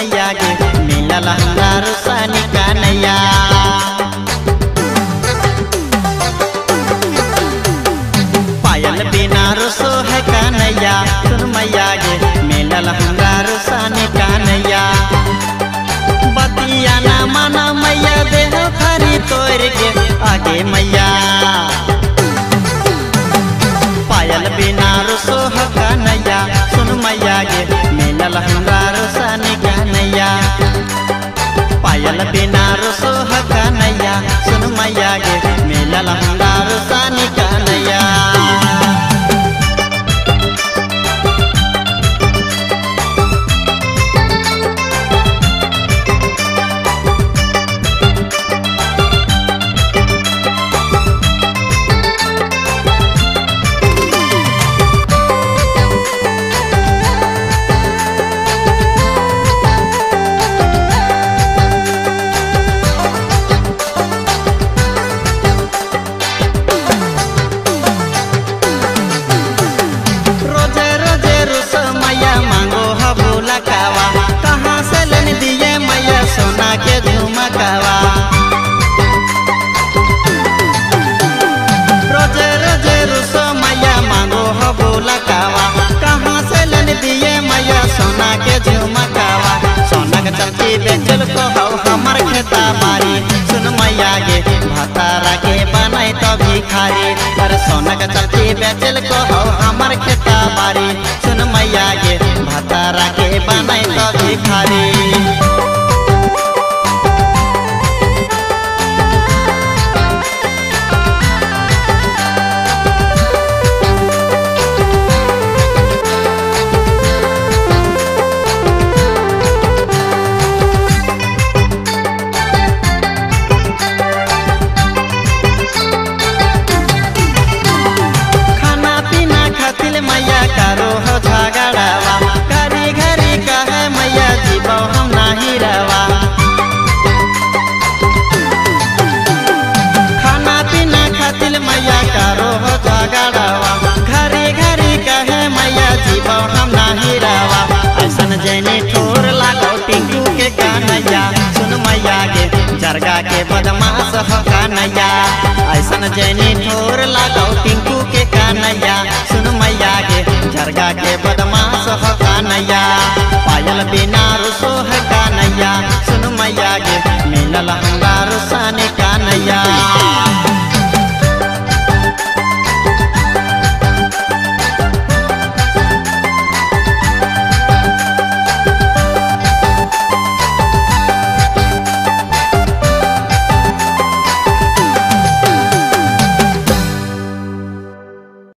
मैया गे मिलल हमरा रुसानी कानैया। पायल बिना रुसो है कानैया सुन मैया गे मिलल हमरा रुसानी कानैया। बतिया ना माना मैया देह थारी तोड़ के आगे मैया। पायल बिना रुसो है कानैया सुन मैया गे मिलल हमरा रुसानी कानैया। पायल बिना रुसो है कानैया सुन मैया गे मिलल हमरा रुसानी कानैया। कहाँ से लेन दिए मैया सोना के झुमकावा। रोजे रोजे रुसो मैया मांगो हो बोलकावा। कहाँ से लेन दिए मैया सोना के झुमकावा। सोना के चलती बेचल को हो हमर खेता बारी सुन मैया गे भतारा के बनाई तो भिखारी। पर सोना के चलती बेचल को हो हमर खेता बारी सुन मैया गे भतारा के बनाई तो भिखारी। खाना पीना खातिर मैया करो हो झगड़ावा। घरी घरी कहे मैया जीवो हम नाही रवा। खाना पीना खातिर मैया करो हो झगड़ावा। घरी घरी कहे मैया जीवो हम नाही रवा। ऐसन जैनी ठोर लागो टिंकू के कानैया सुन मैया गे जरगा के बदमाश हो कानैया। ऐसन जैनी